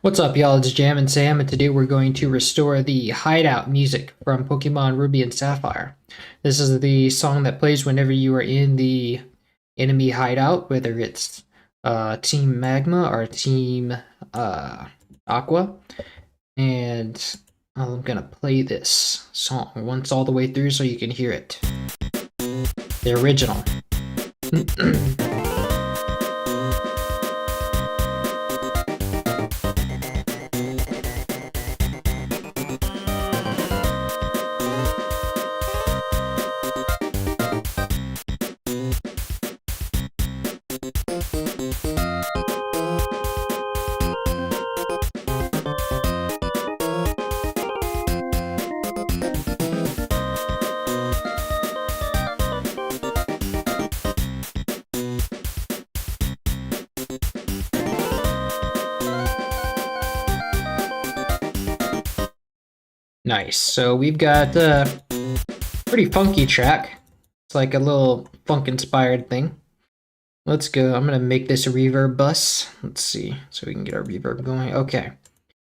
What's up, y'all? It's Jam and Sam, and today we're going to restore the Hideout music from Pokémon Ruby and Sapphire. This is the song that plays whenever you are in the enemy hideout, whether it's Team Magma or Team Aqua. And I'm gonna play this song once all the way through so you can hear it. The original. Nice. So we've got a pretty funky track. It's like a little funk-inspired thing. Let's go. I'm going to make this a reverb bus. Let's see. So we can get our reverb going. Okay.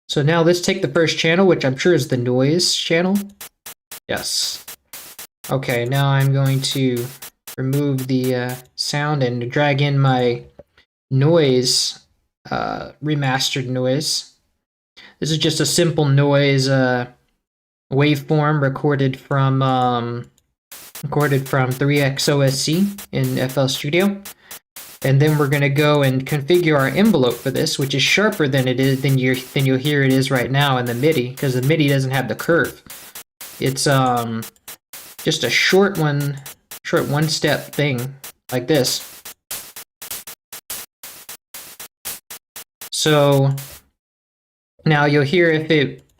So now let's take the first channel, which I'm sure is the noise channel. Yes. Okay, now I'm going to remove the sound and drag in my noise, remastered noise. This is just a simple noise waveform recorded from 3XOSC in FL Studio. And then we're going to go and configure our envelope for this, which is sharper than you'll hear it is right now in the MIDI, because the MIDI doesn't have the curve. It's just a short one-step thing like this. So now you'll hear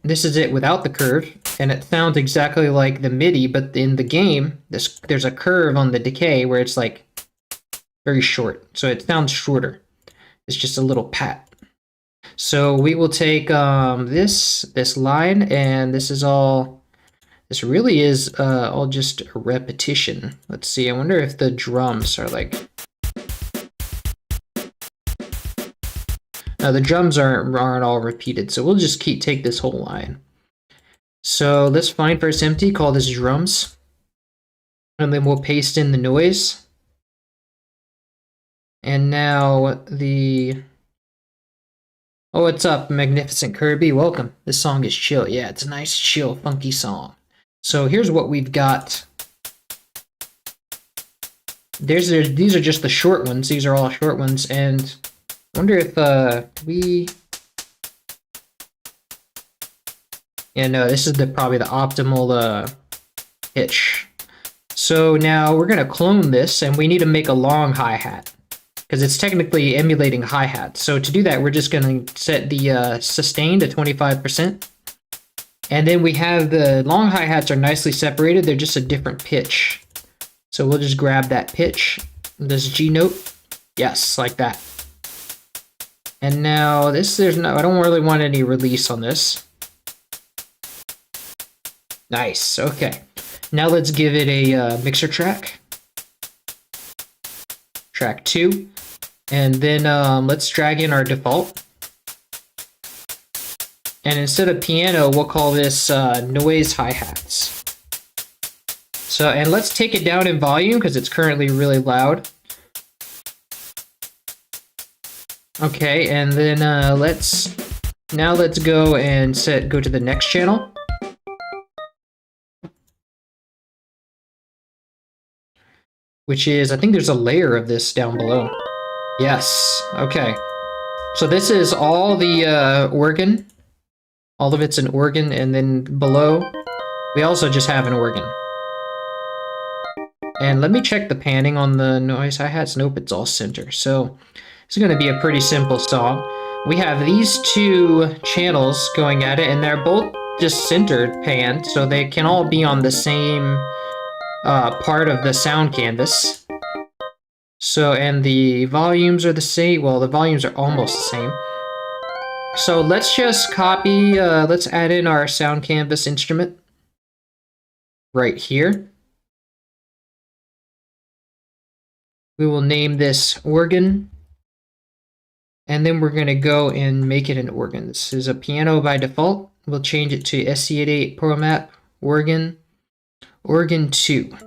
this is it without the curve, and it sounds exactly like the MIDI, but in the game, there's a curve on the decay where it's like very short, so it sounds shorter. It's just a little pat. So we will take this line, and this really is all just a repetition. Let's see, I wonder if the drums are like... No, the drums aren't all repeated, so we'll just take this whole line. So let's find first empty, call this drums, and then we'll paste in the noise. And now oh, what's up, Magnificent Kirby? Welcome. This song is chill. Yeah, it's a nice, chill, funky song. So here's what we've got. These are just the short ones. These are all short ones, and I wonder if yeah, no, this is probably the optimal pitch. So now we're gonna clone this, and we need to make a long hi-hat, because it's technically emulating hi-hat. So to do that, we're just going to set the sustain to 25%. And then we have the long hi-hats are nicely separated. They're just a different pitch. So we'll just grab that pitch, this G note. Yes, like that. And now I don't really want any release on this. Nice, okay. Now let's give it a mixer track. Track 2. And then let's drag in our default. And instead of piano, we'll call this noise hi-hats. So, and let's take it down in volume because it's currently really loud. Okay, and then let's go and go to the next channel. Which is, I think there's a layer of this down below. Yes, okay. So this is all the organ. All of it's an organ, and then below, we also just have an organ. And let me check the panning on the noise hi-hats. Nope, it's all center. So it's gonna be a pretty simple song. We have these two channels going at it, and they're both just centered panned, so they can all be on the same part of the sound canvas. So, and the volumes are the same. Well, the volumes are almost the same. So let's just copy, let's add in our sound canvas instrument right here. We will name this organ. And then we're going to go and make it an organ. This is a piano by default. We'll change it to SC88 Pro Map organ 2.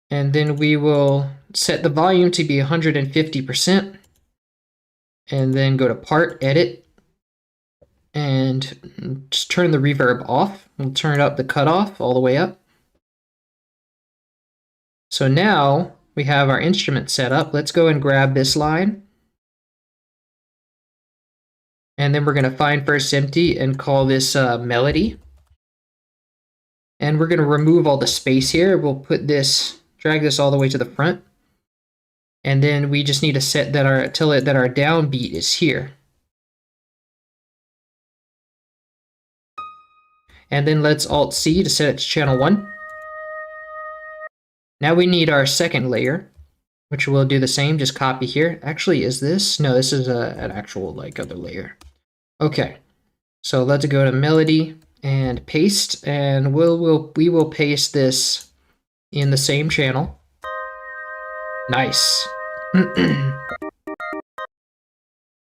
And then we will set the volume to be 150%. And then go to Part, Edit, and just turn the reverb off. We'll turn up the cutoff all the way up. So now we have our instrument set up. Let's go and grab this line. And then we're going to find first empty and call this melody. And we're going to remove all the space here. We'll put this, drag this all the way to the front. And then we just need to set that our downbeat is here. And then let's Alt-C to set it to channel 1. Now we need our second layer, which we'll do the same, just copy here. Actually, is this? No, this is an actual like other layer. Okay, so let's go to melody and paste, and we will paste this in the same channel. Nice.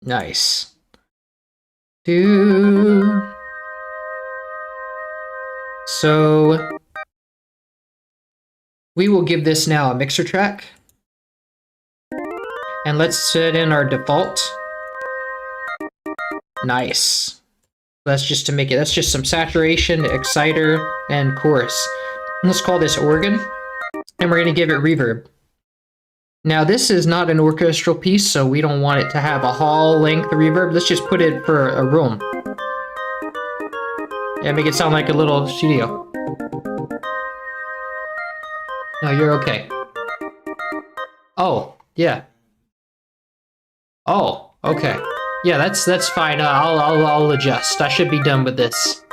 Nice. So we will give this now a mixer track. And let's set in our default. Nice. That's just to make it, that's just some saturation, exciter, and chorus. Let's call this organ. And we're going to give it reverb. Now this is not an orchestral piece, so we don't want it to have a hall length reverb. Let's just put it for a room. Yeah, make it sound like a little studio. No, you're okay. Oh, yeah. Oh, okay. Yeah, that's fine. I'll adjust. I should be done with this.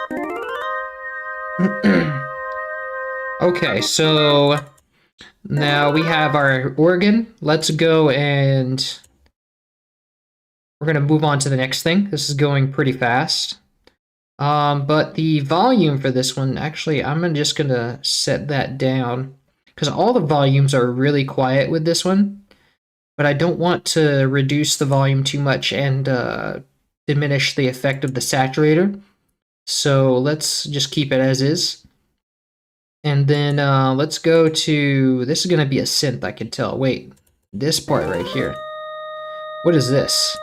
Okay, so now we have our organ. Let's go and we're gonna move on to the next thing. This is going pretty fast. But the volume for this one, actually, I'm just gonna set that down because all the volumes are really quiet with this one, but I don't want to reduce the volume too much and diminish the effect of the saturator. So let's just keep it as is. And then let's go to, this is gonna be a synth, I can tell. Wait, this part right here. What is this?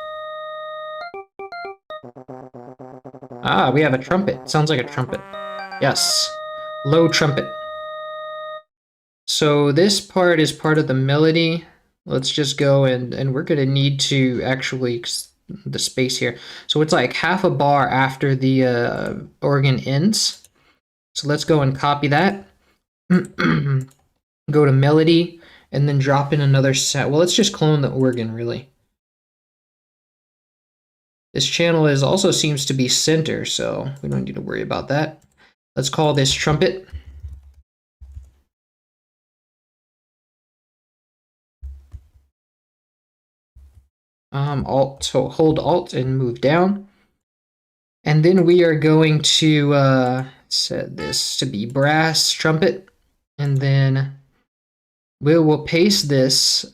Ah, we have a trumpet. Sounds like a trumpet. Yes. Low trumpet. So this part is part of the melody. Let's just go and we're going to need to actually, the space here. So it's like half a bar after the organ ends. So let's go and copy that. Go to melody and then drop in another set. Well, let's just clone the organ really. This channel also seems to be center, so we don't need to worry about that. Let's call this trumpet. So hold Alt and move down. And then we are going to set this to be brass trumpet. And then we will paste this.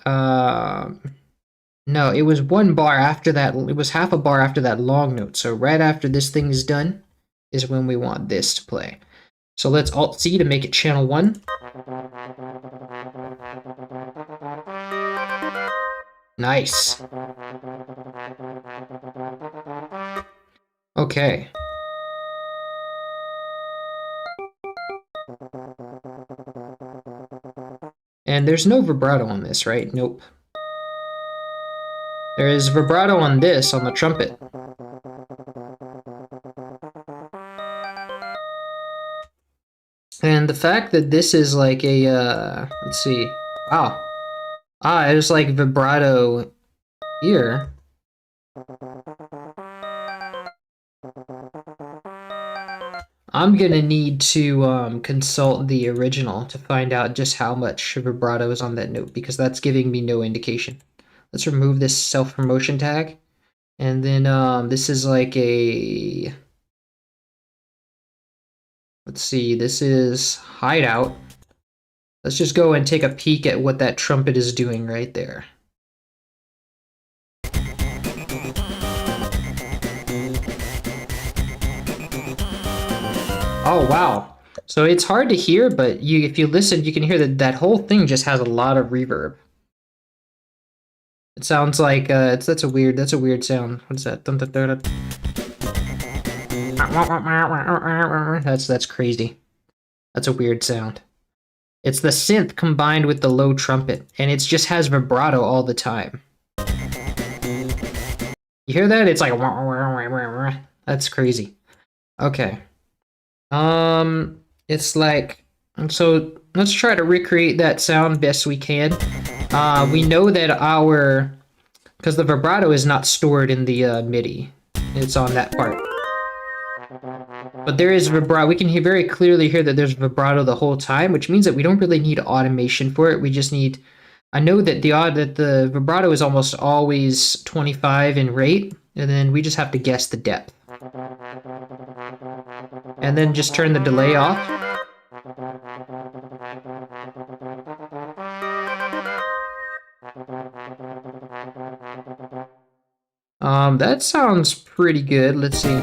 No, it was one bar after that. It was half a bar after that long note. So right after this thing is done is when we want this to play. So let's Alt-C to make it channel 1. Nice. Okay. And there's no vibrato on this, right? Nope. There is vibrato on this, on the trumpet. And the fact that this is like a, let's see, wow. Ah, it was like vibrato here. I'm gonna need to consult the original to find out just how much vibrato is on that note, because that's giving me no indication. Let's remove this self-promotion tag. And then this is like a, let's see, this is Hideout. Let's just go and take a peek at what that trumpet is doing right there. Oh, wow. So it's hard to hear, but if you listen, you can hear that that whole thing just has a lot of reverb. It sounds like that's a weird sound. What is that? Dun, dun, dun, dun. That's crazy. That's a weird sound. It's the synth combined with the low trumpet, and it just has vibrato all the time. You hear that? It's like that's crazy. Okay. It's like so. Let's try to recreate that sound best we can. We know that because the vibrato is not stored in the MIDI. It's on that part. But there is vibrato. We can very clearly hear that there's vibrato the whole time, which means that we don't really need automation for it. We just need. I know that the vibrato is almost always 25 in rate, and then we just have to guess the depth. And then just turn the delay off. That sounds pretty good. Let's see.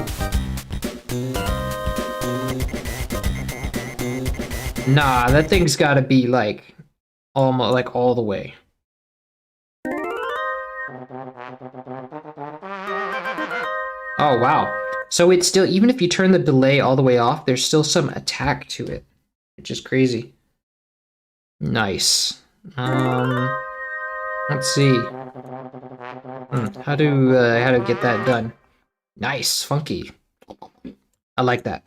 Nah, that thing's gotta be like almost like all the way. Oh, wow. So it's still, even if you turn the delay all the way off, there's still some attack to it, which is crazy. Nice. Let's see. How to get that done? Nice, funky. I like that.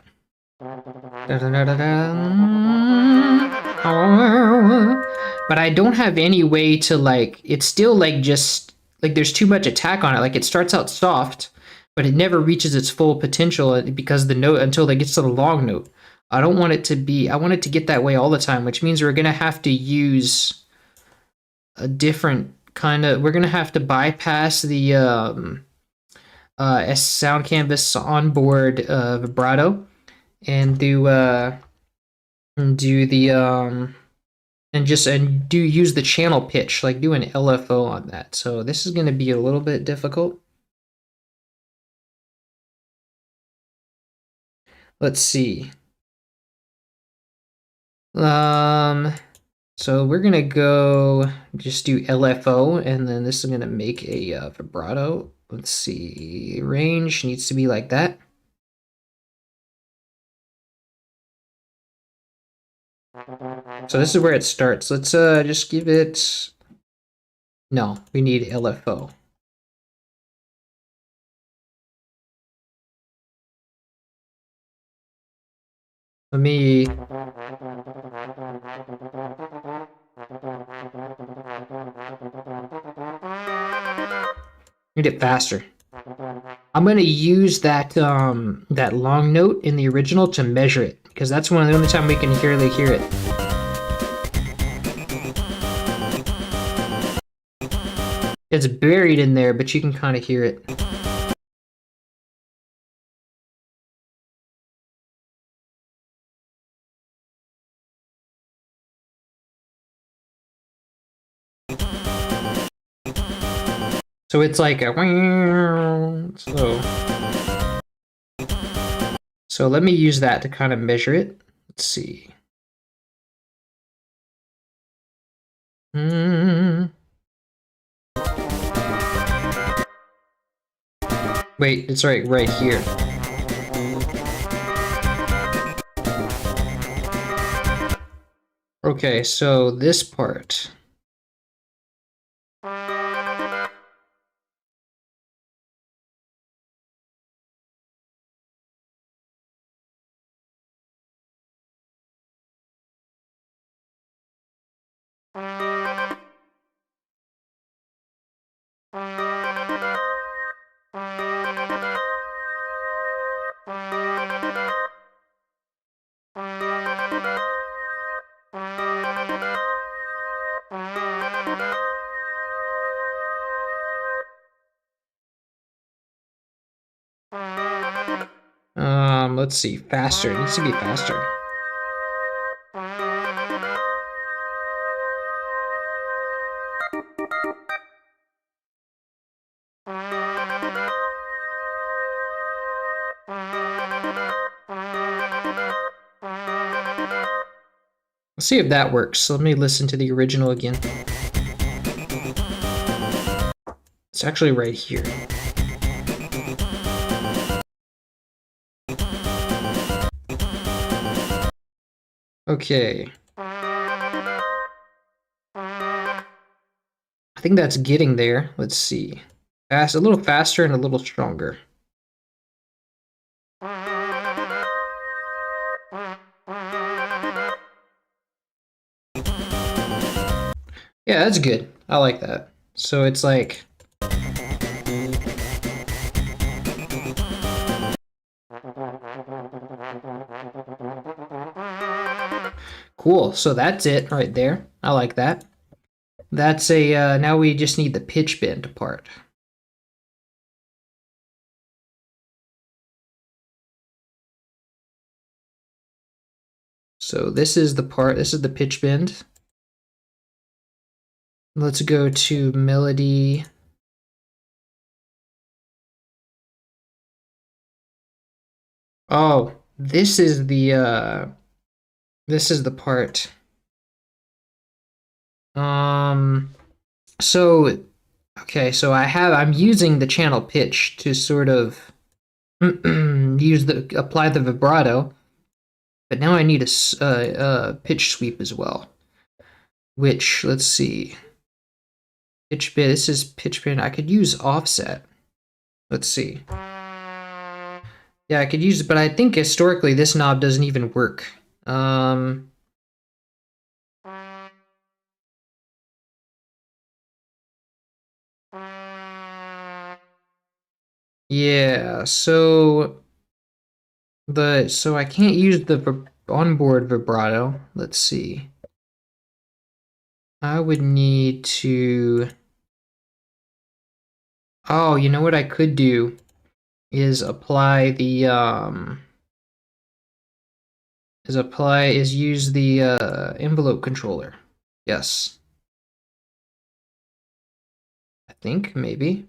But I don't have any way to like, it's still like just, like there's too much attack on it. Like it starts out soft, but it never reaches its full potential because the note, until it gets to the long note. I don't want it to be, I want it to get that way all the time, which means we're going to have to use a different kind of, we're going to have to bypass the Sound Canvas onboard vibrato and do the use the channel pitch, like do an LFO on that. So this is going to be a little bit difficult. Let's see. So we're gonna go just do LFO, and then this is gonna make a vibrato. Let's see, range needs to be like that. So this is where it starts. Let's just give it. No, we need LFO. Let me. Need it faster. I'm gonna use that that long note in the original to measure it, because that's one of the only time we can clearly hear it. It's buried in there, but you can kind of hear it. So it's like a so let me use that to kind of measure it. Let's see. Wait, it's right here. Okay, so this part. Let's see, faster. It needs to be faster. Let's see if that works. So let me listen to the original again. It's actually right here. Okay. I think that's getting there. Let's see. A little faster and a little stronger. Yeah, that's good. I like that. So it's like... Cool. So that's it right there. I like that. That's a... now we just need the pitch bend part. So this is the part, this is the pitch bend. Let's go to melody. Oh, this is the part. So okay, so I'm using the channel pitch to sort of apply the vibrato, but now I need a pitch sweep as well. Which, let's see, pitch bend. This is pitch bend. I could use offset. Let's see. Yeah, I could use it, but I think historically this knob doesn't even work. Yeah, so I can't use the onboard vibrato. Let's see. I would need to... Oh, you know what I could do is apply the use the envelope controller. Yes. I think maybe.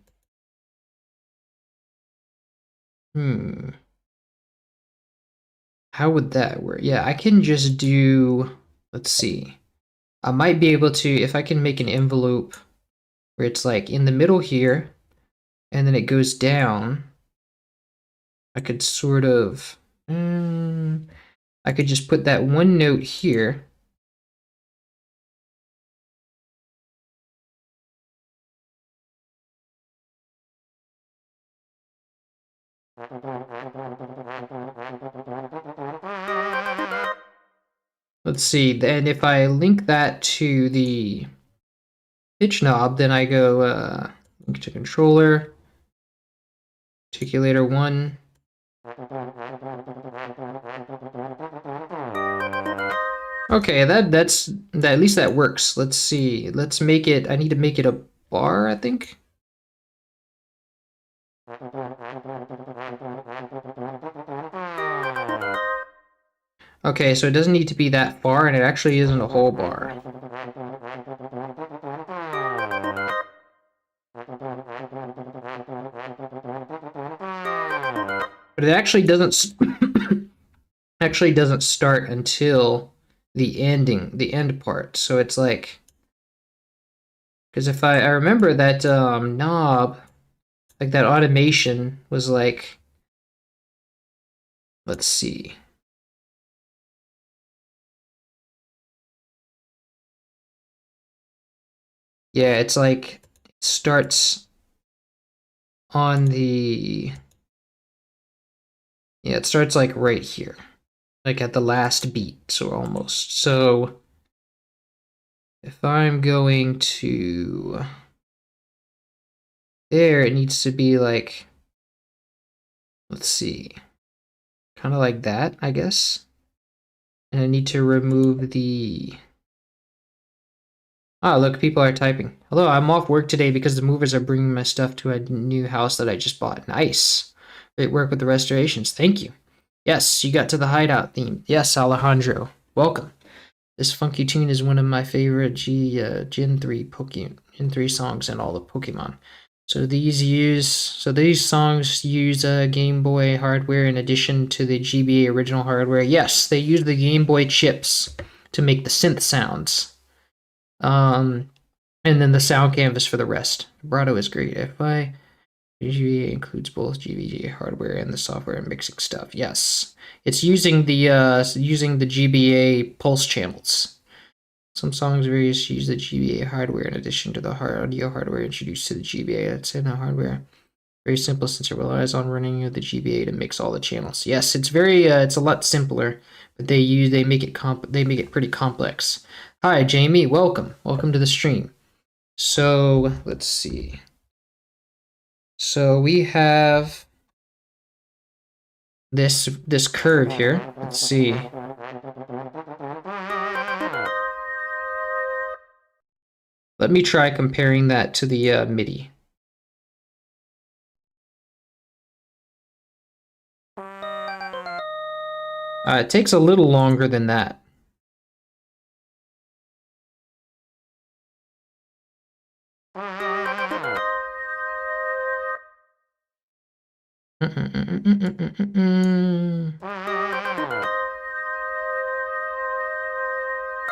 How would that work? Yeah, I can just do, let's see. I might be able to, if I can make an envelope where it's like in the middle here, and then it goes down, I could sort of, I could just put that one note here. Let's see, then if I link that to the pitch knob, then I go link to controller, articulator 1. Okay, that's at least that works. Let's see. Let's make it, I need to make it a bar, I think. Okay, so it doesn't need to be that far, and it actually isn't a whole bar. But it actually doesn't actually doesn't start until the end part. So it's like, because if I remember that knob, like that automation was like, let's see. Yeah, it's like it starts on the, yeah, it starts like right here, like at the last beat, so almost. So if I'm going to there, it needs to be like, let's see, kind of like that, I guess. And I need to remove the... Ah, look, people are typing. Hello, I'm off work today because the movers are bringing my stuff to a new house that I just bought. Nice. Great work with the restorations. Thank you. Yes, you got to the Hideout theme. Yes, Alejandro. Welcome. This funky tune is one of my favorite Gen 3 songs in all of Pokemon. So these songs use Game Boy hardware in addition to the GBA original hardware. Yes, they use the Game Boy chips to make the synth sounds. And then the sound canvas for the rest. Vibrato is great. GBA includes both GBA hardware and the software and mixing stuff. Yes, it's using the GBA pulse channels. Some songs various use the GBA hardware in addition to the audio hardware introduced to the GBA. That's in the hardware. Very simple since it relies on running the GBA to mix all the channels. Yes, it's very it's a lot simpler, but they make it pretty complex. Hi, Jamie. Welcome to the stream. So let's see. So we have this curve here. Let's see. Let me try comparing that to the MIDI. It takes a little longer than that.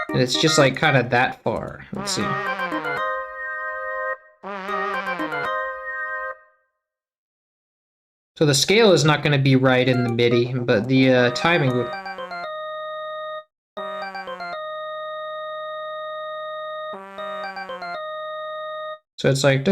And it's just like kind of that far. Let's see. So the scale is not going to be right in the MIDI, but the timing would. So it's like.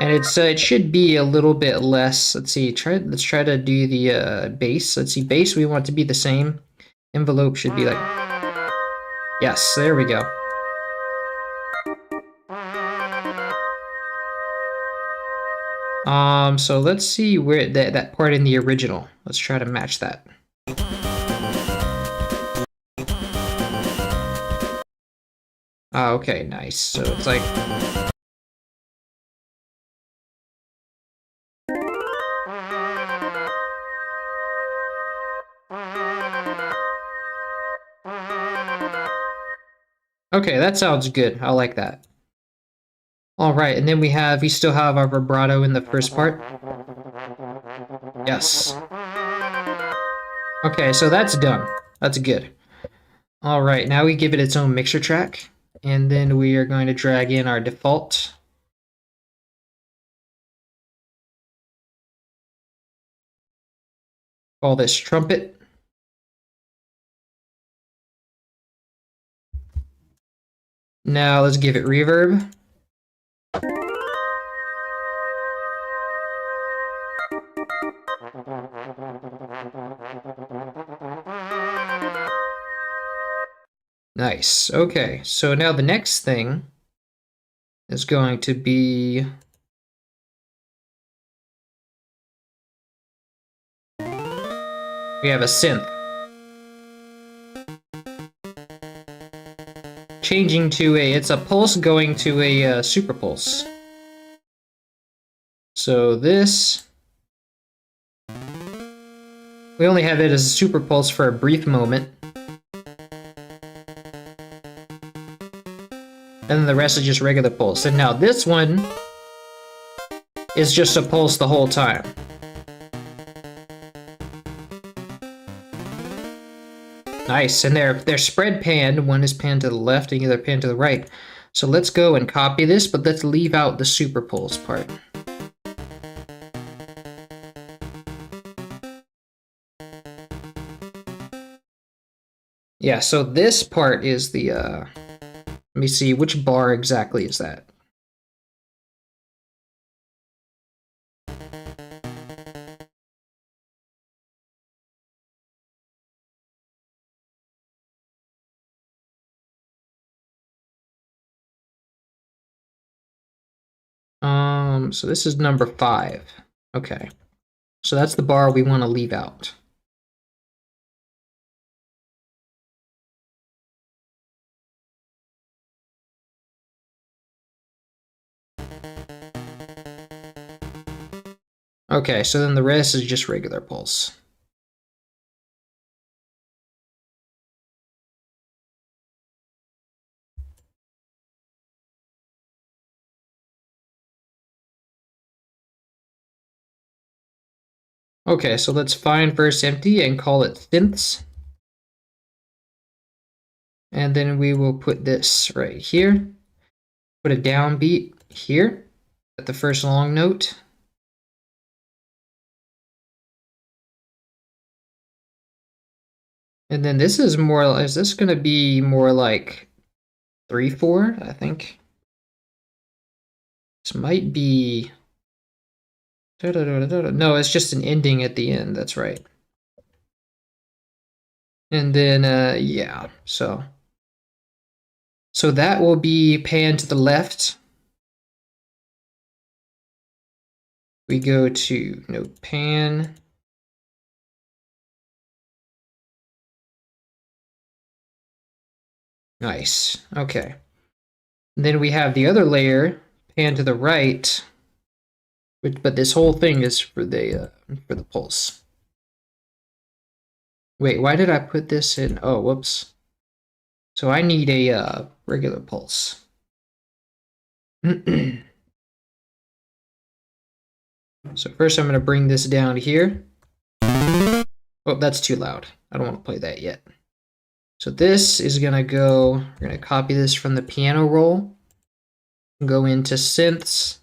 And it should be a little bit less. Let's see. Let's try to do the bass. Let's see. Bass we want to be the same. Envelope should be like. Yes, there we go. So let's see where that part in the original. Let's try to match that. Okay, nice. So it's like. Okay, that sounds good. I like that. All right, and then we still have our vibrato in the first part. Yes. Okay, so that's done. That's good. All right, now we give it its own mixer track, and then we are going to drag in our default. Call this trumpet. Now let's give it reverb. Nice. Okay, so now the next thing is going to be we have a synth. Changing to it's a pulse going to a super pulse. So this, we only have it as a super pulse for a brief moment. And then the rest is just regular pulse. And now this one is just a pulse the whole time. Nice, and they're spread panned. One is panned to the left and the other panned to the right. So let's go and copy this, but let's leave out the super pulse part. Yeah, so this part is the, let me see, which bar exactly is that? So this is number 5. Okay. So that's the bar we want to leave out. Okay, so then the rest is just regular pulse. Okay, so let's find verse empty and call it synths. And then we will put this right here. Put a downbeat here at the first long note. And then this is more, is this going to be more like 3/4, I think? This might be, no, it's just an ending at the end, that's right. And then, yeah, so that will be pan to the left. We go to note pan. Nice, okay. And then we have the other layer, pan to the right, but this whole thing is for the pulse. Wait, why did I put this in? Oh, whoops. So I need a regular pulse. So first I'm going to bring this down here. Oh, that's too loud. I don't want to play that yet. So this is going to go, we're going to copy this from the piano roll, go into synths,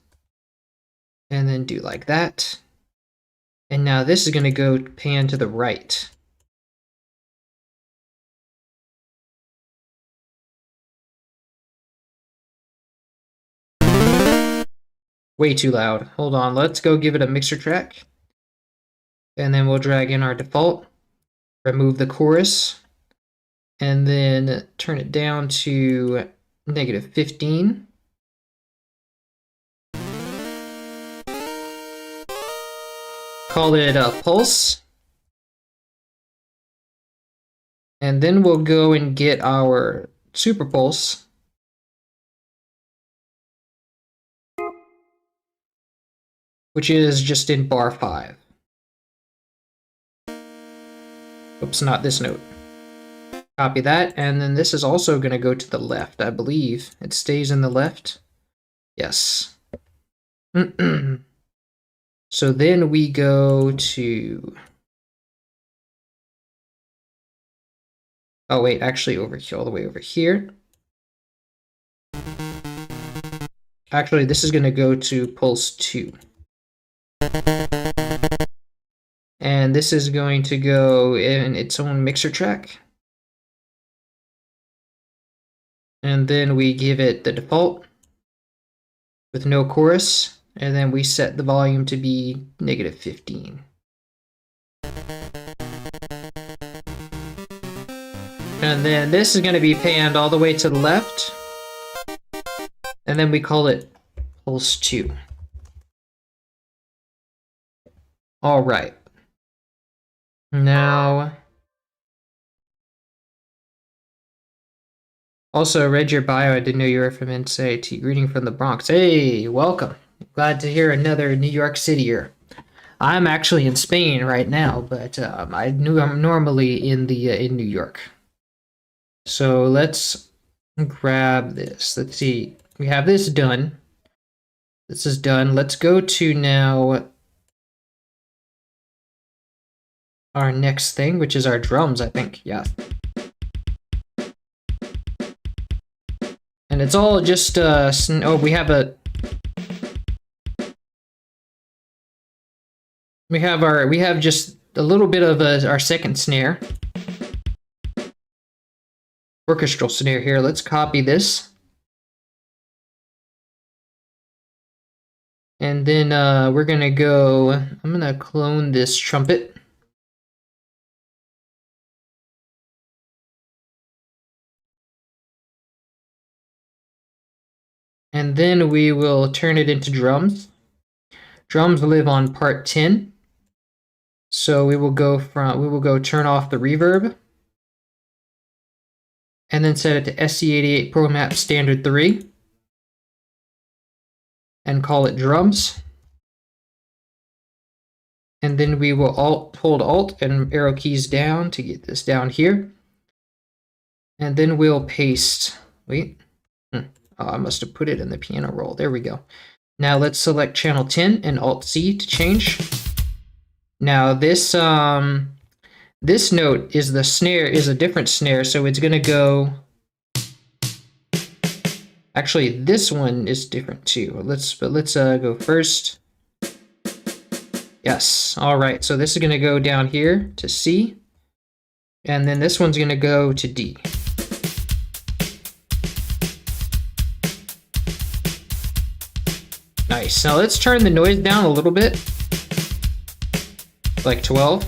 and then do like that. And now this is going to go pan to the right. Way too loud. Hold on, let's go give it a mixer track. And then we'll drag in our default, remove the chorus, and then turn it down to -15. Call it a pulse. And then we'll go and get our super pulse. Which is just in bar 5. Oops, not this note. Copy that, and then this is also going to go to the left, I believe. It stays in the left. Yes. So then we go to... Oh wait, actually over here, all the way over here. Actually, this is going to go to pulse 2. And this is going to go in its own mixer track. And then we give it the default with no chorus, and then we set the volume to be -15. And then this is going to be panned all the way to the left, and then we call it pulse 2. All right. Now, also read your bio. I didn't know you were from NCIT. Greeting from the Bronx. Hey, welcome. Glad to hear another New York Cityer. I'm actually in Spain right now, but I'm normally in New York. So let's grab this. Let's see. We have this done. This is done. Let's go to now our next thing, which is our drums, I think. Yeah. And it's all just oh, we have just a little bit of our second snare. Orchestral snare here. Let's copy this. And then we're going to go, I'm going to clone this trumpet. And then we will turn it into drums. Drums live on part 10. So we will go turn off the reverb. And then set it to SC88 Pro Map Standard 3. And call it drums. And then we will hold Alt and arrow keys down to get this down here. And then we'll paste, wait. Oh, I must have put it in the piano roll. There we go. Now let's select channel 10 and Alt-C to change. Now this this note is the snare, is a different snare, so it's gonna go. Actually, this one is different too. Let's go first. Yes. All right. So this is gonna go down here to C, and then this one's gonna go to D. Nice. Now let's turn the noise down a little bit, like 12.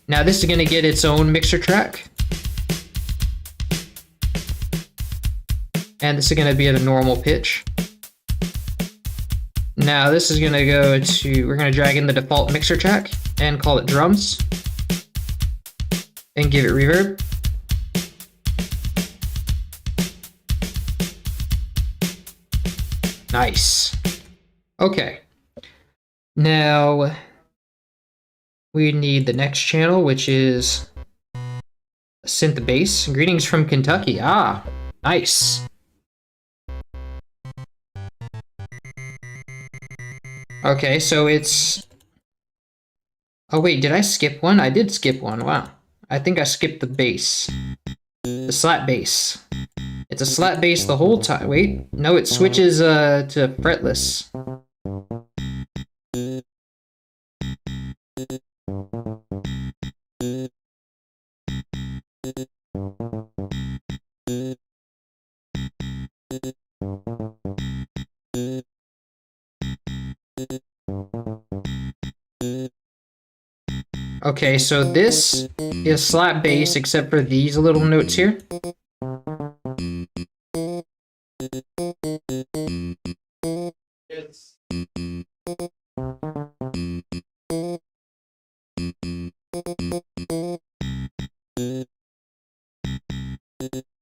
Now this is gonna get its own mixer track. And this is gonna be at a normal pitch. Now this is gonna go to, we're gonna drag in the default mixer track and call it drums. And give it reverb. Nice. Okay. Now we need the next channel, which is synth bass. Greetings from Kentucky. Ah, nice. Okay, so it's... Oh wait, did I skip one? I did skip one, wow. I think I skipped the bass. The slap bass. It's a slap bass the whole time. Wait, no, it switches to fretless. Okay, so this is slap bass except for these little notes here.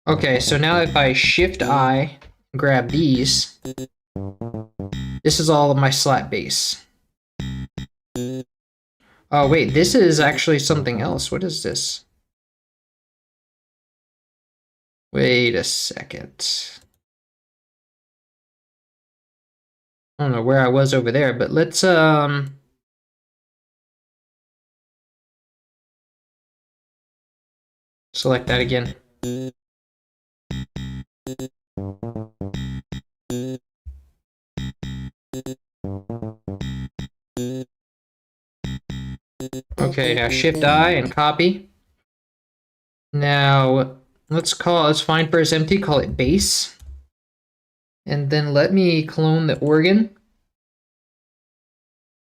Okay, so now if I shift I, grab these, this is all of my slap bass. Oh wait, this is actually something else. What is this? Wait a second. I don't know where I was over there, but let's select that again. Okay, now shift I and copy. Now let's find first empty, call it bass. And then let me clone the organ.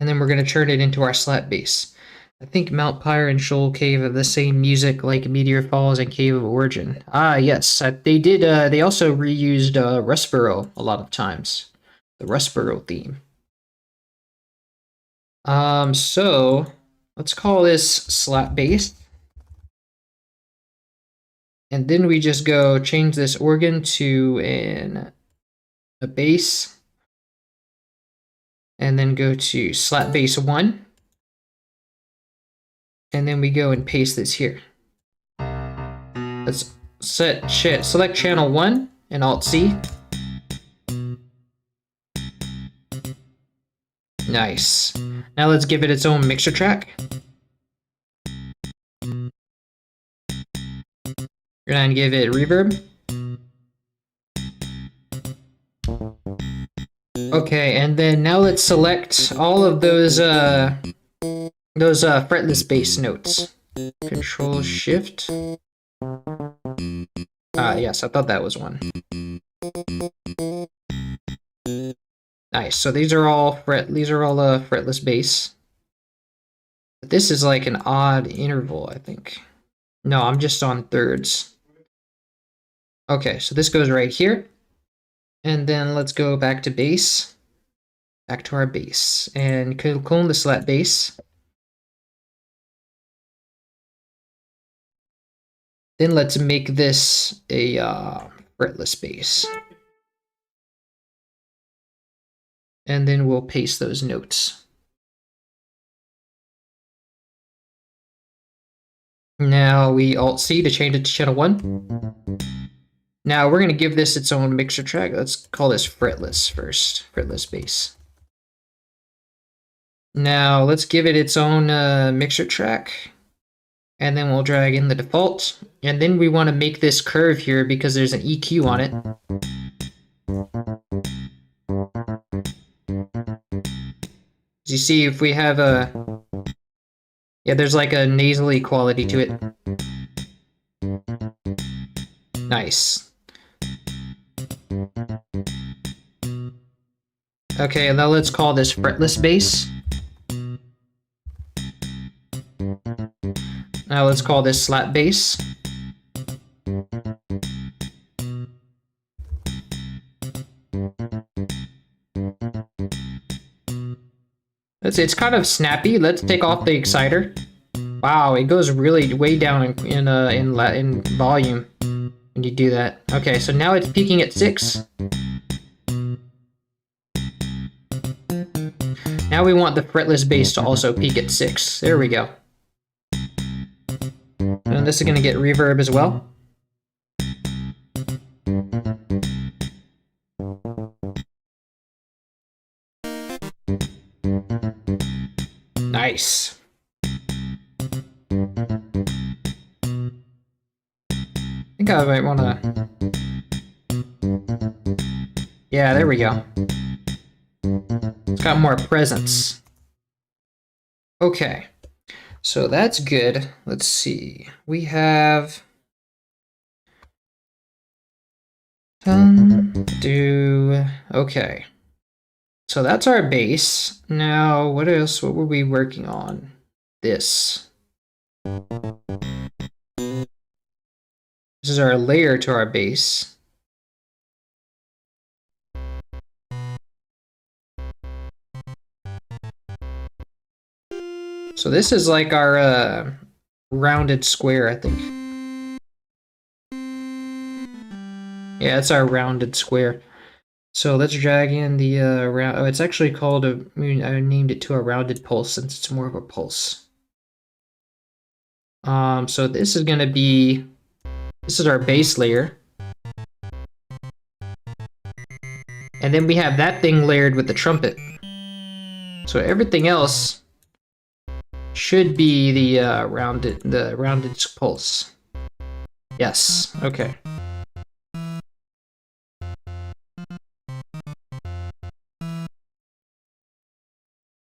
And then we're going to turn it into our slap bass. I think Mount Pyre and Shoal Cave have the same music like Meteor Falls and Cave of Origin. Ah, yes, they did. They also reused Rustboro a lot of times. The Rustboro theme. So let's call this slap bass. And then we just go change this organ to a bass. And then go to slap bass 1. And then we go and paste this here. Let's select channel 1 and Alt-C. Nice. Now let's give it its own mixer track. We're gonna give it reverb. Okay, and then now let's select all of those fretless bass notes. Control Shift. Yes, I thought that was one. Nice. So these are all fretless bass. But this is like an odd interval, I think. No, I'm just on thirds. Okay, so this goes right here. And then let's go back to bass. Back to our bass. And clone the slap bass. Then let's make this a fretless bass. And then we'll paste those notes. Now we Alt-C to change it to channel 1. Now we're going to give this its own mixer track. Let's call this fretless first, fretless bass. Now let's give it its own mixer track. And then we'll drag in the default. And then we want to make this curve here because there's an EQ on it. As you see, if we have a... Yeah, there's like a nasally quality to it. Nice. Okay, now let's call this fretless bass. Now let's call this slap bass. It's kind of snappy. Let's take off the exciter. Wow, it goes really way down in volume when you do that. Okay, so now it's peaking at 6. Now we want the fretless bass to also peak at 6. There we go. And this is going to get reverb as well. Nice. I think I might want to... Yeah, there we go. It's got more presence. Okay. So that's good. Let's see. We have... Okay. So that's our bass. Now, what else? What were we working on? This. This is our layer to our bass. So this is like our rounded square, I think. Yeah, it's our rounded square. So let's drag in the round. Oh, it's actually called a. I named it to a rounded pulse since it's more of a pulse. So this is gonna be. This is our bass layer, and then we have that thing layered with the trumpet. So everything else should be the rounded pulse. Yes. Okay.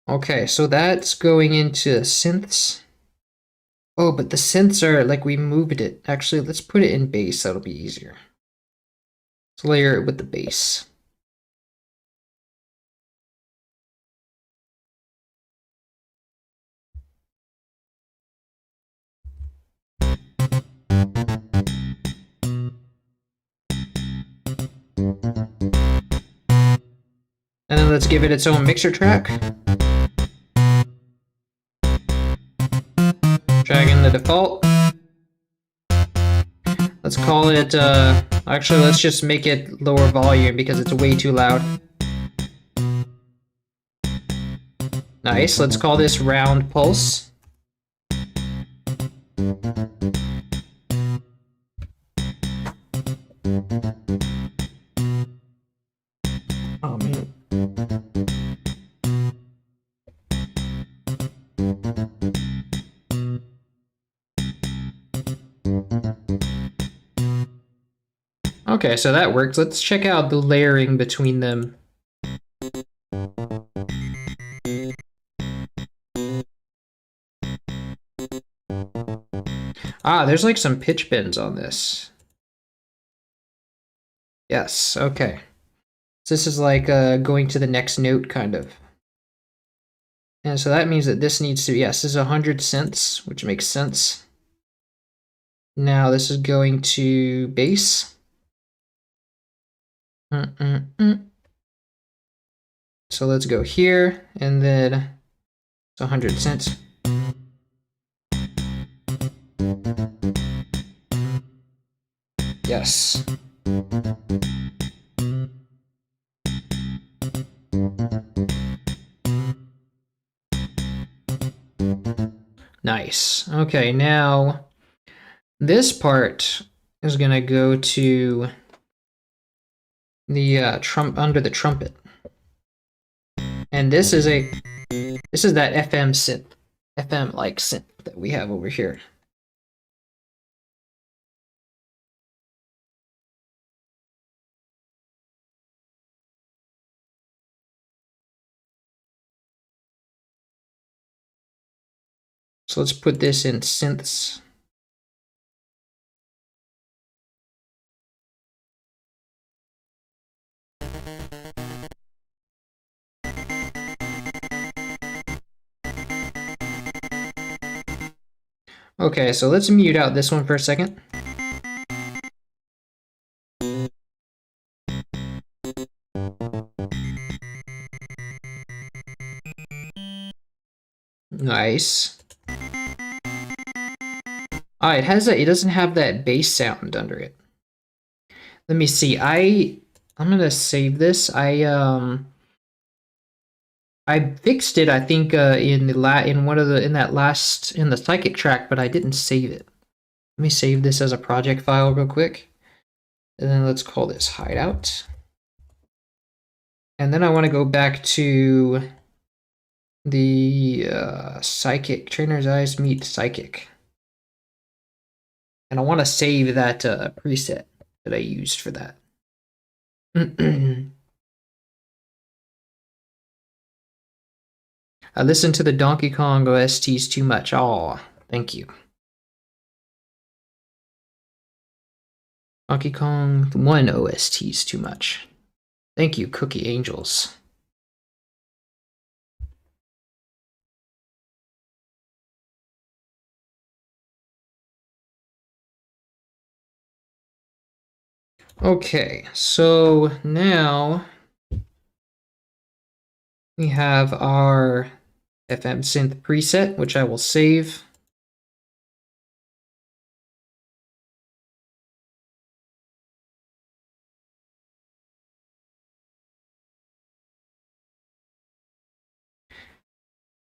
Okay, so that's going into synths. Oh, but the synths are like we moved it. Actually, let's put it in bass. That'll be easier. Let's layer it with the bass. And then let's give it its own mixer track. Drag in the default. Let's call it, actually let's just make it lower volume because it's way too loud. Nice, let's call this round pulse. Oh man. Okay, so that works. Let's check out the layering between them. Ah, there's like some pitch bends on this. Yes, okay. So this is like going to the next note, kind of. And so that means that this needs to, yes, this is 100 cents, which makes sense. Now this is going to bass. So let's go here, and then it's 100 cents. Yes. Nice. Okay, now this part is gonna go to the under the trumpet, and this is a This is that FM synth, FM like synth that we have over here. So let's put this in synths. Okay, so let's mute out this one for a second. Nice. Ah, it doesn't have that bass sound under it. Let me see. I'm gonna save this. I fixed it, I think, in the psychic track, but I didn't save it. Let me save this as a project file real quick. And then let's call this Hideout. And then I want to go back to the psychic, trainer's eyes meet psychic. And I want to save that preset that I used for that. I listened to the Donkey Kong OSTs too much. Aw, thank you. Donkey Kong 1 OSTs too much. Thank you, Cookie Angels. Okay, so now we have our FM synth preset, which I will save.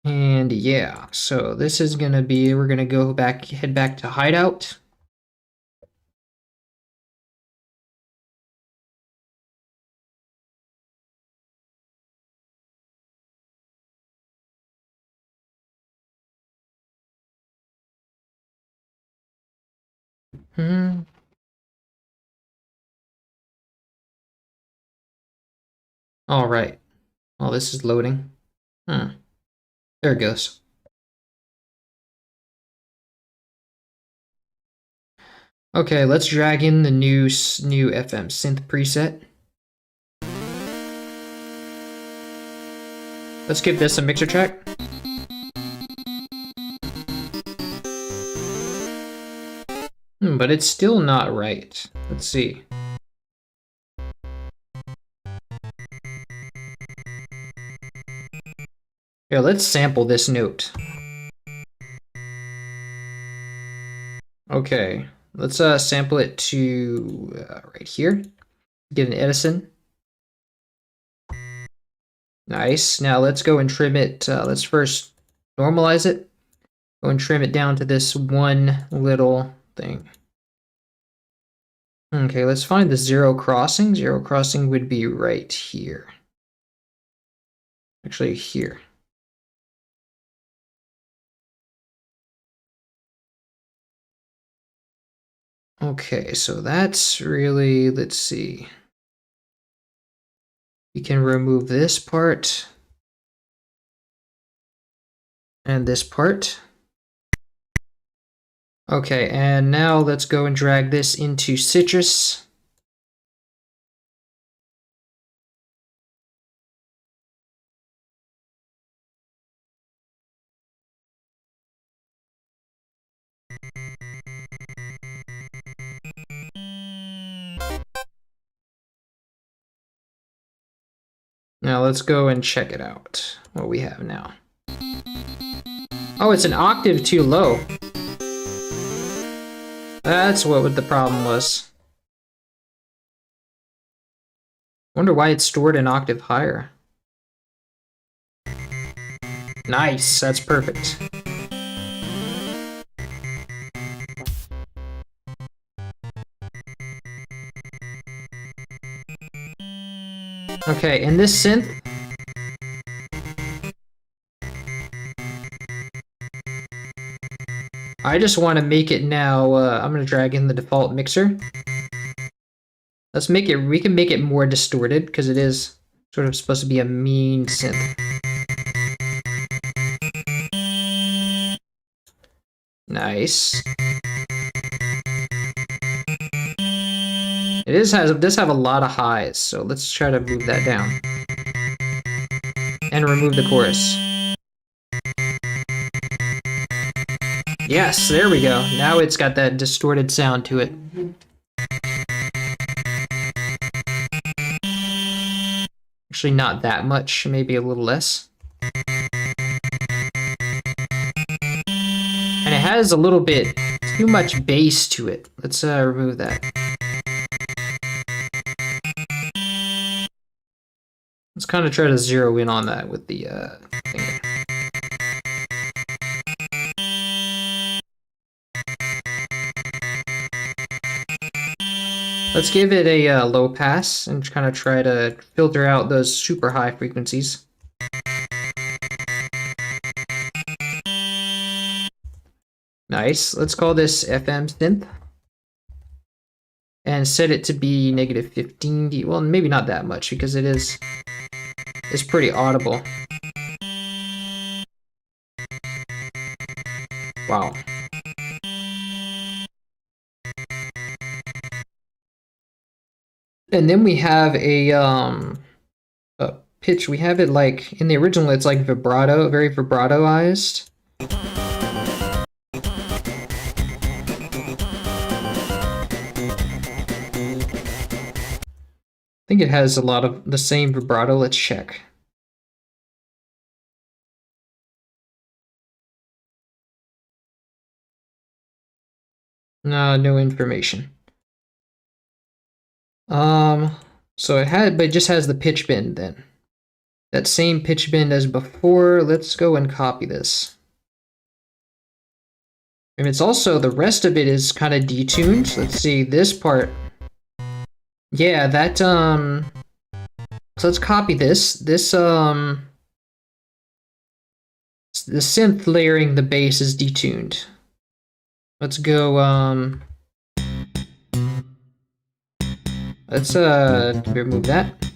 And yeah, so this is gonna be, we're gonna head back to Hideout. All right. Well, this is loading. There it goes. Okay, let's drag in the new FM synth preset. Let's give this a mixer track. But it's still not right. Let's see. Here, let's sample this note. Okay, let's sample it to right here. Get an Edison. Nice. Now let's go and trim it. Let's first normalize it. Go and trim it down to this one little thing. Okay, let's find the zero crossing. Zero crossing would be right here. Actually, here. Okay, so that's really, let's see. We can remove this part and this part. Okay, and now let's go and drag this into Citrus. Now let's go and check it out, what we have now. Oh, it's an octave too low. That's what the problem was. Wonder why it's stored an octave higher. Nice, that's perfect. Okay, and this synth, I just want to make it now, I'm going to drag in the default mixer. Let's make it, we can make it more distorted because it is sort of supposed to be a mean synth. Nice. It does have a lot of highs, so let's try to move that down. And remove the chorus. Yes, there we go. Now it's got that distorted sound to it. Actually, not that much, maybe a little less. And it has a little bit too much bass to it. Let's remove that. Let's kind of try to zero in on that with the finger. Let's give it a low pass and kind of try to filter out those super high frequencies. Nice. Let's call this FM synth. And set it to be negative 15 dB. Well, maybe not that much because it's pretty audible. Wow. And then we have a pitch. We have it like in the original, it's like vibrato, very vibratoized. I think it has a lot of the same vibrato. Let's check. No information. So but it just has the pitch bend then. That same pitch bend as before. Let's go and copy this. And it's also, the rest of it is kind of detuned. Let's see, this part. Yeah, that, so let's copy this. This, the synth layering the bass is detuned. Let's go, let's, remove that.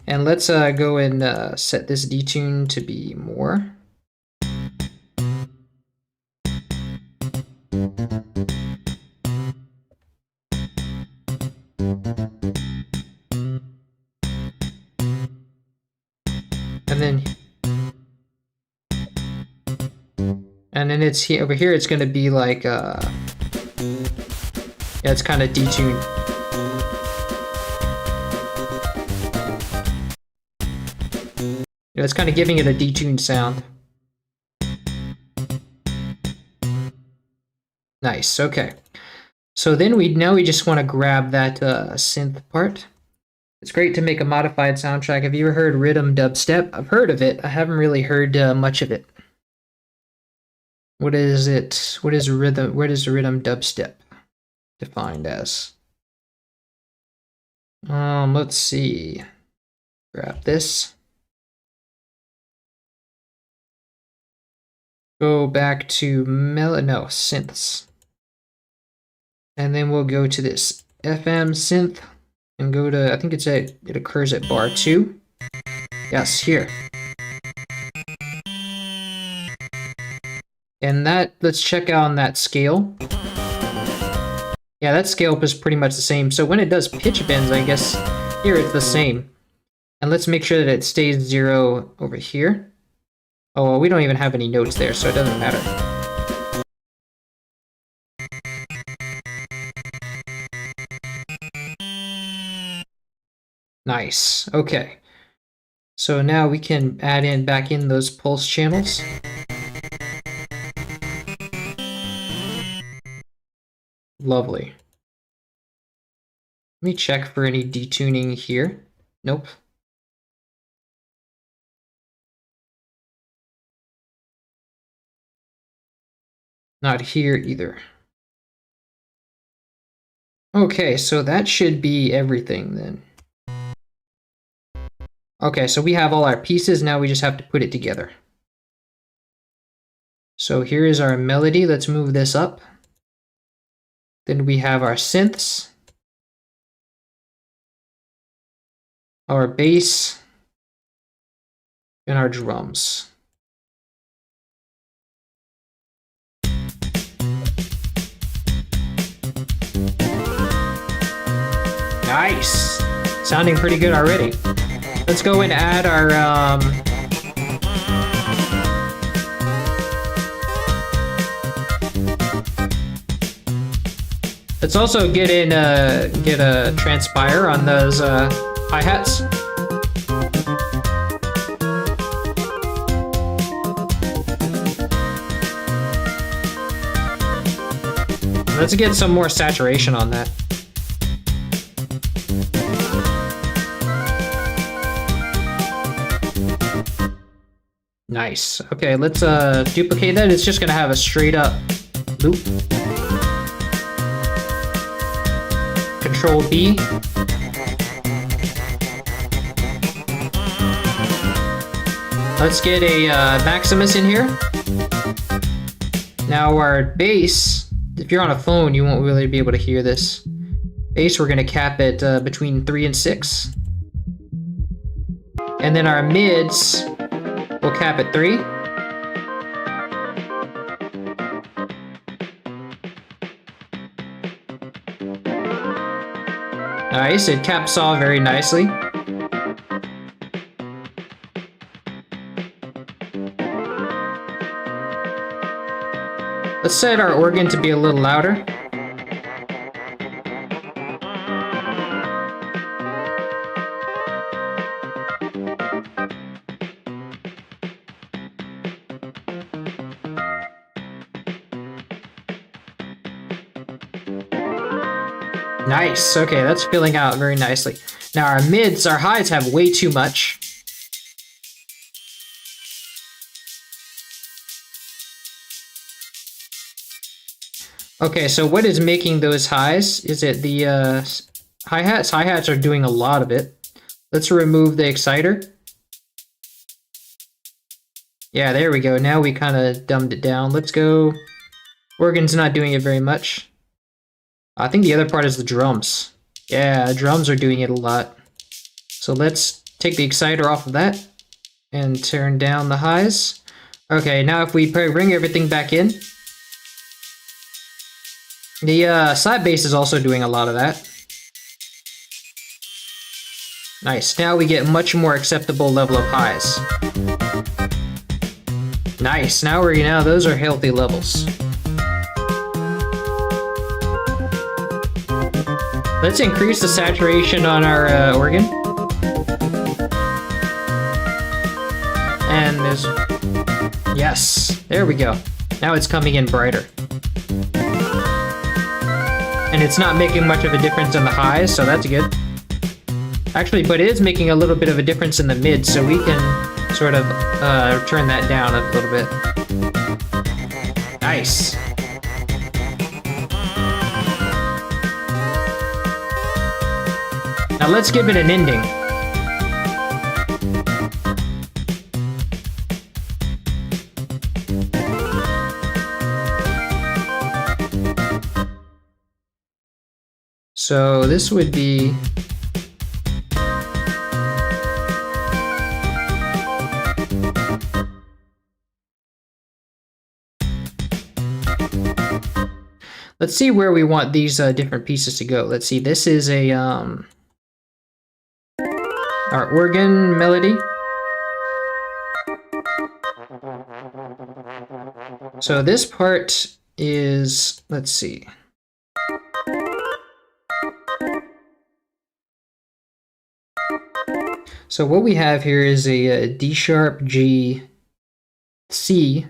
And let's, go and, set this detune to be more. And then it's here, over here it's going to be like, yeah, it's kind of detuned. Yeah, it's kind of giving it a detuned sound. Nice, okay. So then now we just want to grab that synth part. It's great to make a modified soundtrack. Have you ever heard rhythm dubstep? I've heard of it. I haven't really heard much of it. What is it? What is rhythm? Where does rhythm dubstep defined as? Let's see. Grab this. Go back to synths. And then we'll go to this FM synth and go to, I think it occurs at bar 2. Yes, here. And let's check out on that scale. Yeah, that scale is pretty much the same. So when it does pitch bends, I guess here it's the same. And let's make sure that it stays 0 over here. Oh, well, we don't even have any notes there, so it doesn't matter. Nice, okay. So now we can add back in those pulse channels. Lovely. Let me check for any detuning here. Nope. Not here either. Okay, so that should be everything then. Okay, so we have all our pieces, now we just have to put it together. So here is our melody. Let's move this up. Then we have our synths, our bass, and our drums. Nice! Sounding pretty good already. Let's go and add our let's also get a transpire on those hi-hats. Let's get some more saturation on that. Nice. Okay, let's duplicate that. It's just gonna have a straight up loop. Control B. Let's get a Maximus in here. Now our bass, if you're on a phone, you won't really be able to hear this. Bass, we're gonna cap it between 3 and 6. And then our mids, we'll cap at 3. Nice, it caps all very nicely. Let's set our organ to be a little louder. Nice, okay, that's filling out very nicely. Now our mids, our highs have way too much. Okay, so what is making those highs? Is it the hi-hats? Hi-hats are doing a lot of it. Let's remove the exciter. Yeah, there we go. Now we kind of dumbed it down. Let's go. Organ's not doing it very much. I think the other part is the drums. Yeah, drums are doing it a lot. So let's take the exciter off of that and turn down the highs. Okay, now if we bring everything back in, the side bass is also doing a lot of that. Nice, now we get much more acceptable level of highs. Nice, now those are healthy levels. Let's increase the saturation on our organ. And there's... Yes, there we go. Now it's coming in brighter. And it's not making much of a difference in the highs, so that's good. Actually, but it is making a little bit of a difference in the mids, so we can sort of turn that down a little bit. Nice. Now let's give it an ending. So this would be... Let's see where we want these different pieces to go. Let's see, this is a our organ melody. So this part is, let's see. So what we have here is a D sharp G C.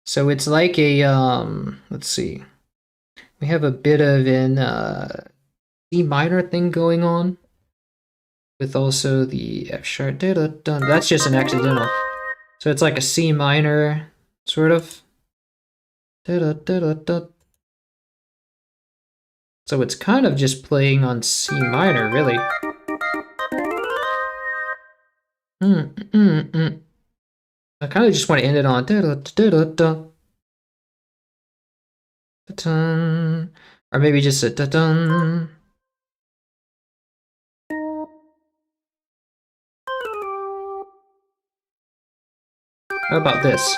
So it's like a let's see. We have a bit of an C minor thing going on, with also the F sharp. That's just an accidental. So it's like a C minor, sort of. So it's kind of just playing on C minor, really. I kind of just want to end it on or maybe just a da-dun. How about this?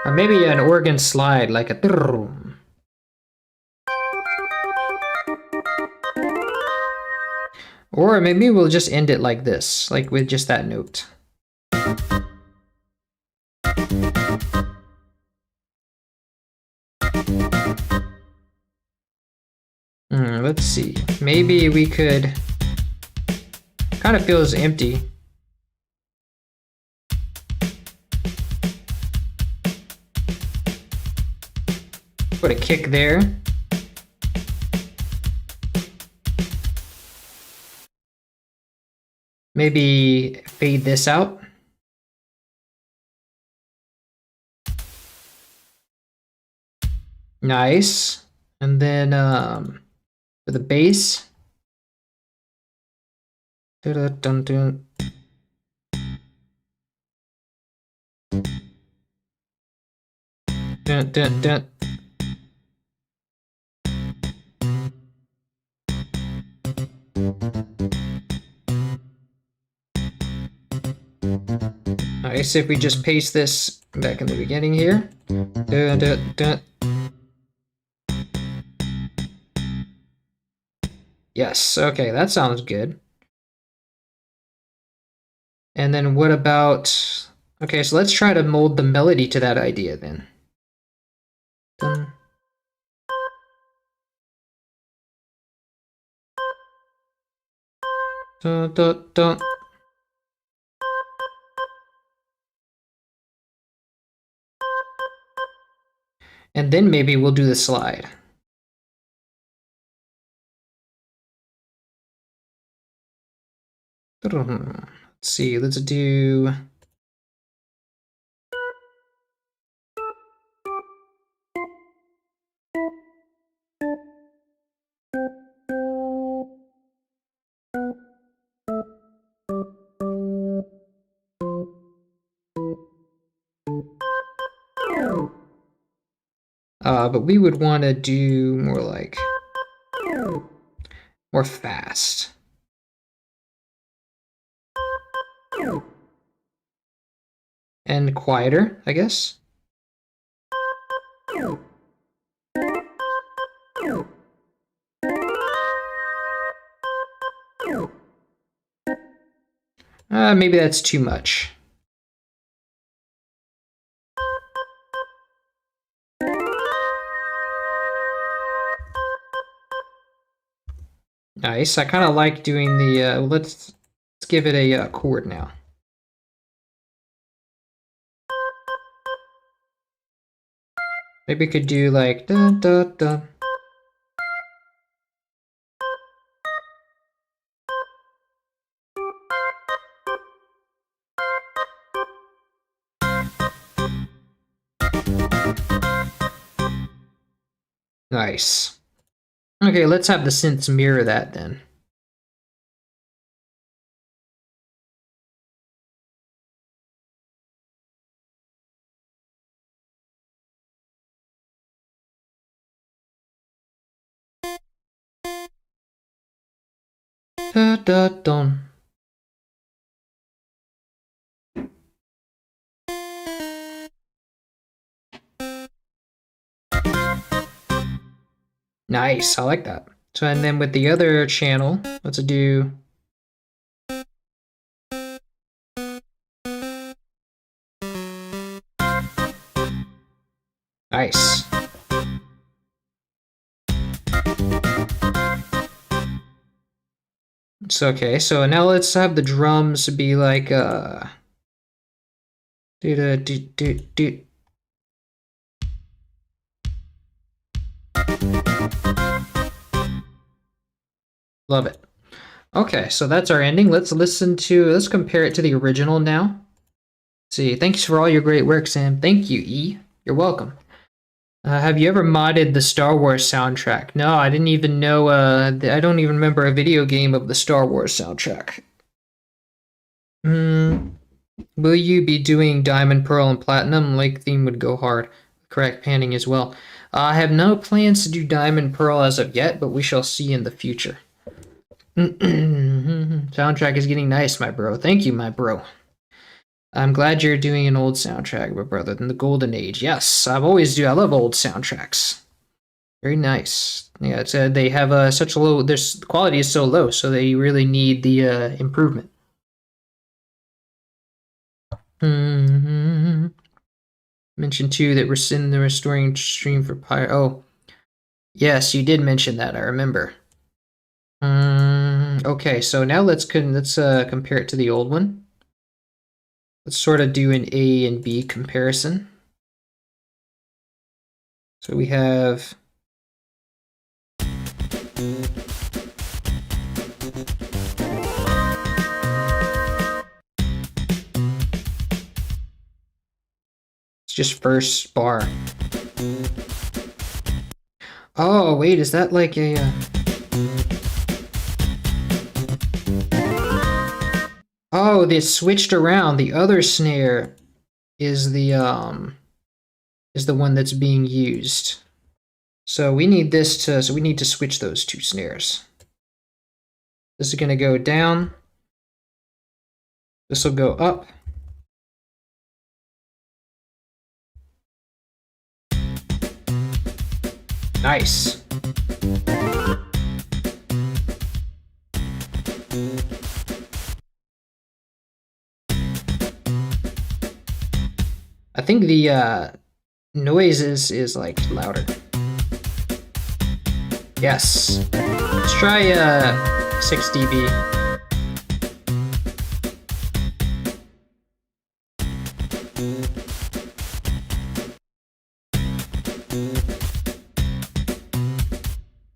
Or maybe an organ slide, like a. Or maybe we'll just end it like this, like with just that note. Let's see. Maybe we could. Kind of feels empty. Put a kick there. Maybe fade this out. Nice. And then for the bass. Dun, dun. Dun, dun, dun. Nice if we just paste this back in the beginning here. Dun, dun, dun. Yes, okay, that sounds good. And then what about... Okay, so let's try to mold the melody to that idea then. Dun. Dun, dun, dun. And then maybe we'll do the slide. Let's see, let's do... but we would want to do more like... more fast. And quieter, I guess. Maybe that's too much. Nice. I kind of like doing the. Let's give it a chord now. Maybe we could do like da da da. Nice. Okay, let's have the synths mirror that then. Da da dun. Nice, I like that. So and then with the other channel, let's do. Nice. It's okay. So now let's have the drums be like do do do do. Love it. Okay, so that's our ending. Let's compare it to the original now. see, thanks for all your great work, Sam. Thank you, E. You're welcome. Have you ever modded the Star Wars soundtrack? No, I didn't even know, I don't even remember a video game of the Star Wars soundtrack. Will you be doing Diamond, Pearl, and Platinum? Lake theme would go hard. Correct panning as well. I have no plans to do Diamond, Pearl as of yet, but we shall see in the future. Soundtrack is getting nice, my bro. Thank you, my bro. I'm glad you're doing an old soundtrack, my brother, than the golden age. Yes, I love old soundtracks. Very nice. Yeah, it's they have such a low. The quality is so low, so they really need the improvement. Mentioned too that we're in the restoring stream for Pyre. Oh, yes, you did mention that. I remember. Okay, so now let's compare it to the old one. Let's sort of do an A and B comparison. So we have it's just first bar. Oh, wait, is that like a Oh, they switched around. The other snare is the one that's being used. So we need this to we need to switch those two snares. This is going to go down. This will go up. Nice. I think the noise is like louder. Yes. Let's try 6 dB.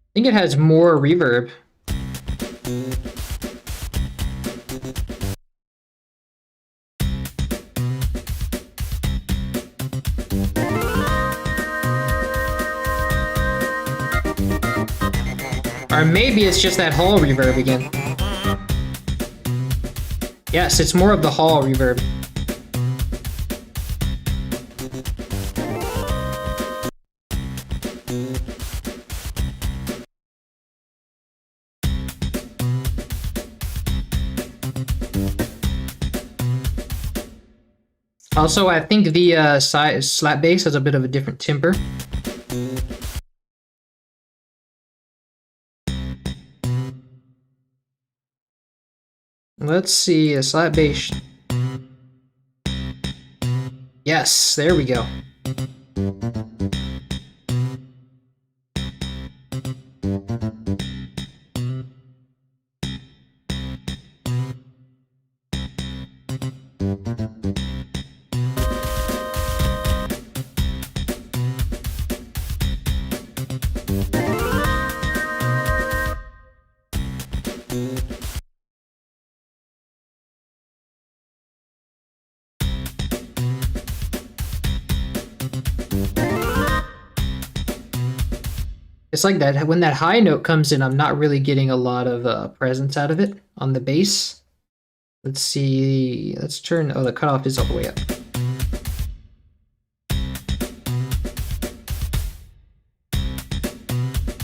I think it has more reverb. Or maybe it's just that hall reverb again. Yes, it's more of the hall reverb. Also, I think the slap bass has a bit of a different timbre. Let's see, a slap bass. Yes, there we go. It's like that when that high note comes in, I'm not really getting a lot of presence out of it on the bass. Let's see, let's turn, oh, the cutoff is all the way up.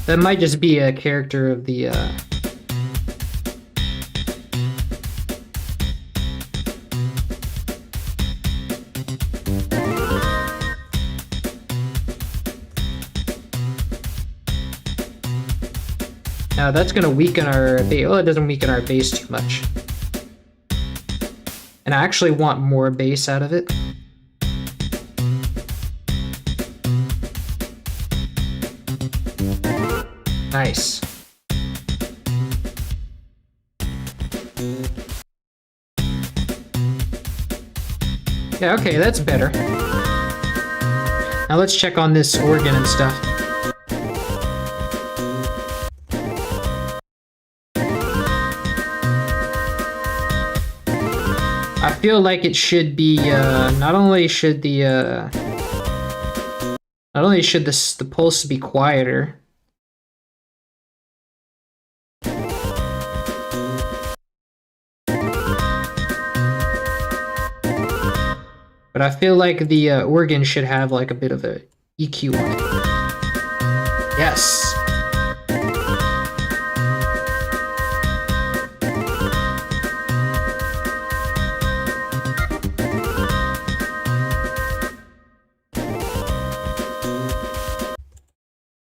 That might just be a character of the Now that's gonna weaken our bass. Well, it doesn't weaken our bass too much. And I actually want more bass out of it. Nice. Yeah, okay, that's better. Now let's check on this organ and stuff. I feel like it should be, not only should the pulse be quieter, but I feel like the organ should have like a bit of a EQ on it. Yes.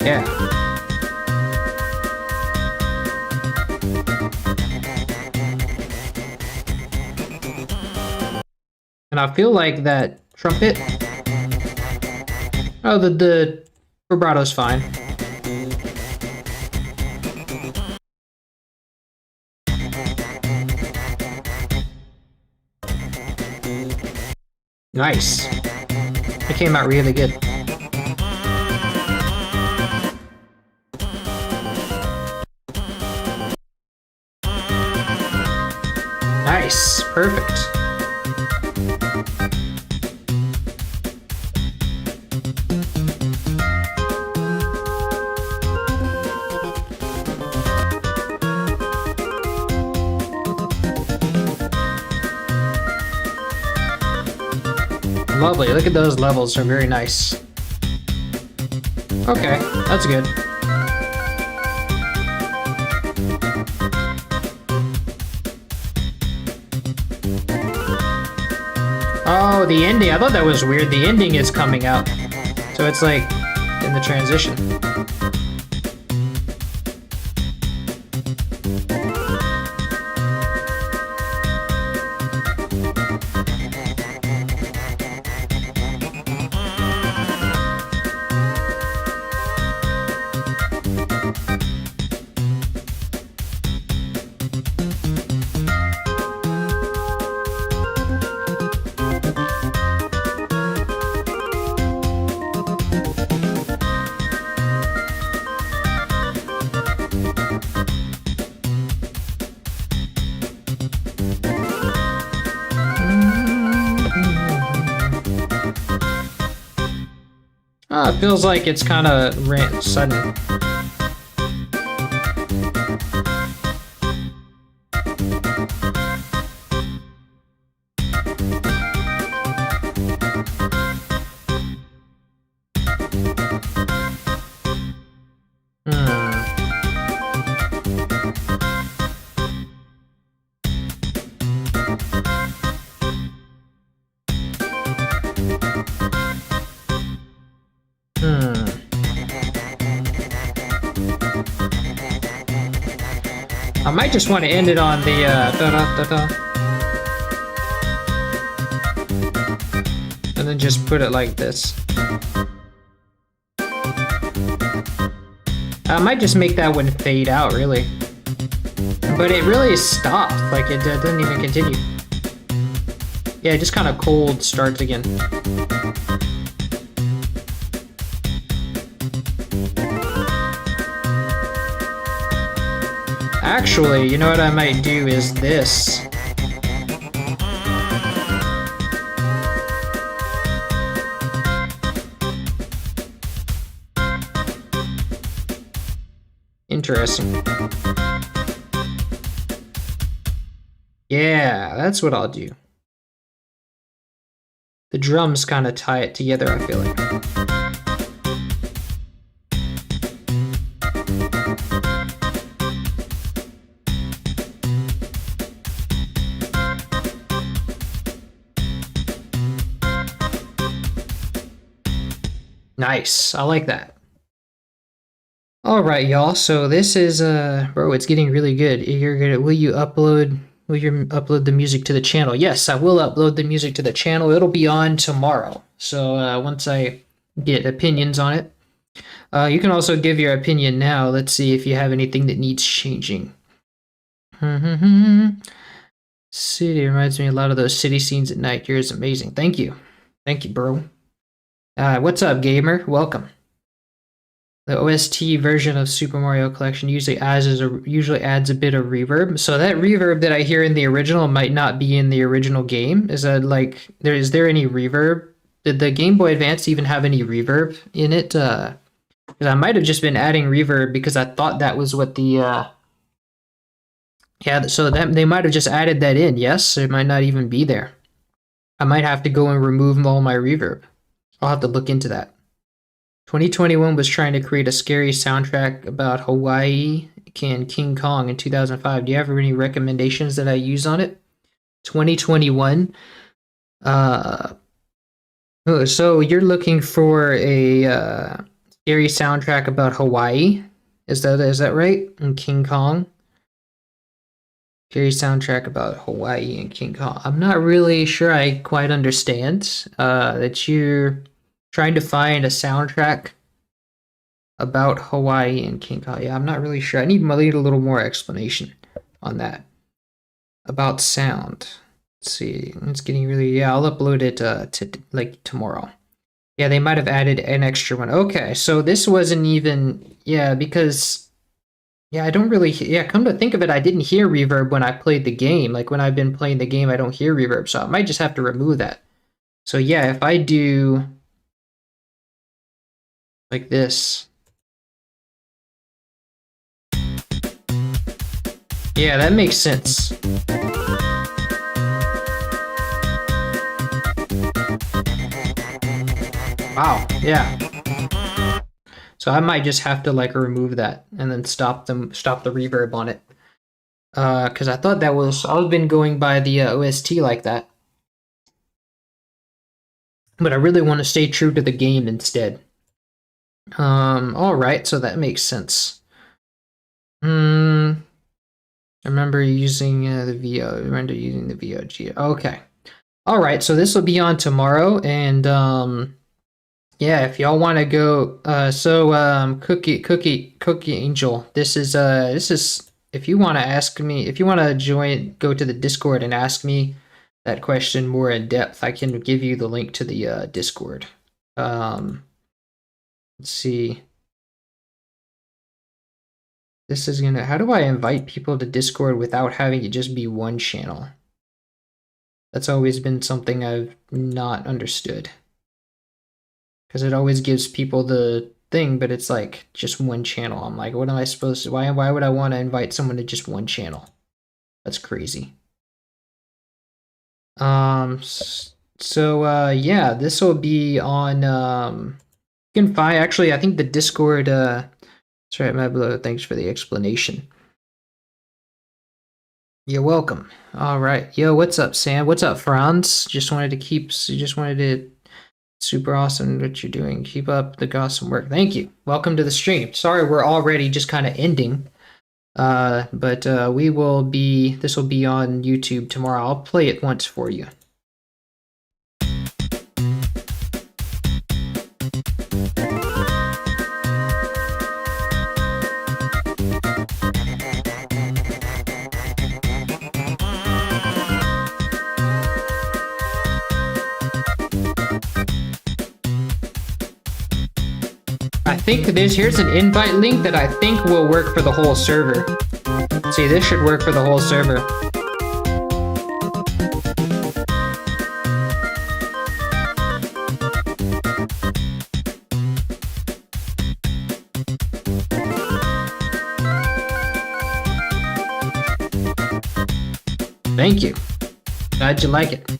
Yeah. And I feel like that trumpet. Oh, the vibrato's fine. Nice. It came out really good. Nice. Perfect. Lovely. Look at those levels. They're very nice. Okay, that's good. Oh, the ending. I thought that was weird. The ending is coming out. So it's like in the transition. Oh, it feels like it's kind of sudden. I might just want to end it on the da-da-da-da. And then just put it like this. I might just make that one fade out, really. But it really stopped, like it didn't even continue. Yeah, it just kind of cold starts again. Actually, you know what I might do is this. Interesting. Yeah, that's what I'll do. The drums kind of tie it together, I feel like. Nice, I like that. All right, y'all. So this is bro, it's getting really good. Will you upload the music to the channel? Yes, I will upload the music to the channel. It'll be on tomorrow. So once I get opinions on it. You can also give your opinion now. Let's see if you have anything that needs changing. City reminds me a lot of those city scenes at night. Yours is amazing. Thank you. Thank you, bro. What's up, gamer? Welcome. The OST version of Super Mario Collection usually adds a bit of reverb. So that reverb that I hear in the original might not be in the original game. Is that like is there any reverb? Did the Game Boy Advance even have any reverb in it? Because I might have just been adding reverb because I thought that was what the yeah. So that they might have just added that in. Yes, it might not even be there. I might have to go and remove all my reverb. I'll have to look into that. 2021 was trying to create a scary soundtrack about Hawaii and King Kong in 2005. Do you have any recommendations that I use on it? 2021. So you're looking for a scary soundtrack about Hawaii? Is that right? And King Kong. Scary soundtrack about Hawaii and King Kong. I'm not really sure I quite understand that you're trying to find a soundtrack about Hawaii and King Kong. Yeah, I'm not really sure. I need a little more explanation on that. About sound. Let's see. It's getting really... Yeah, I'll upload it to like tomorrow. Yeah, they might have added an extra one. Okay, so this wasn't even... Yeah, because... Yeah, I don't really... Yeah, come to think of it, I didn't hear reverb when I played the game. Like, when I've been playing the game, I don't hear reverb, so I might just have to remove that. So yeah, if I do... like this... Yeah, that makes sense. Wow, yeah. So I might just have to like remove that and then stop the reverb on it. Cause I thought that was, I've been going by the OST like that. But I really want to stay true to the game instead. Alright, so that makes sense. I remember using the VOG. Okay. Alright, so this will be on tomorrow, and yeah, if y'all want to go, Cookie Angel, this is if you want to ask me, if you want to go to the Discord and ask me that question more in depth, I can give you the link to the Discord. Let's see. This is gonna, how do I invite people to Discord without having it just be one channel? That's always been something I've not understood. Because it always gives people the thing, but it's like just one channel. I'm like, what am I supposed to, why would I want to invite someone to just one channel? That's crazy. So yeah, this will be on you can find, actually I think the Discord that's right, Mablo, thanks for the explanation. You're welcome. All right. Yo, what's up, Sam? What's up, Franz? Just wanted to super awesome what you're doing. Keep up the awesome work. Thank you. Welcome to the stream. Sorry we're already just kind of ending. But this will be on YouTube tomorrow. I'll play it once for you. I think here's an invite link that I think will work for the whole server. See, this should work for the whole server. Thank you. Glad you like it.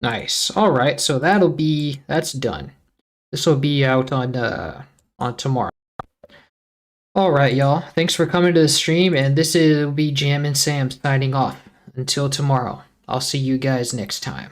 Nice. All right, so that's done. This will be out on tomorrow. Alright, y'all. Thanks for coming to the stream, and this will be Jam and Sam signing off. Until tomorrow. I'll see you guys next time.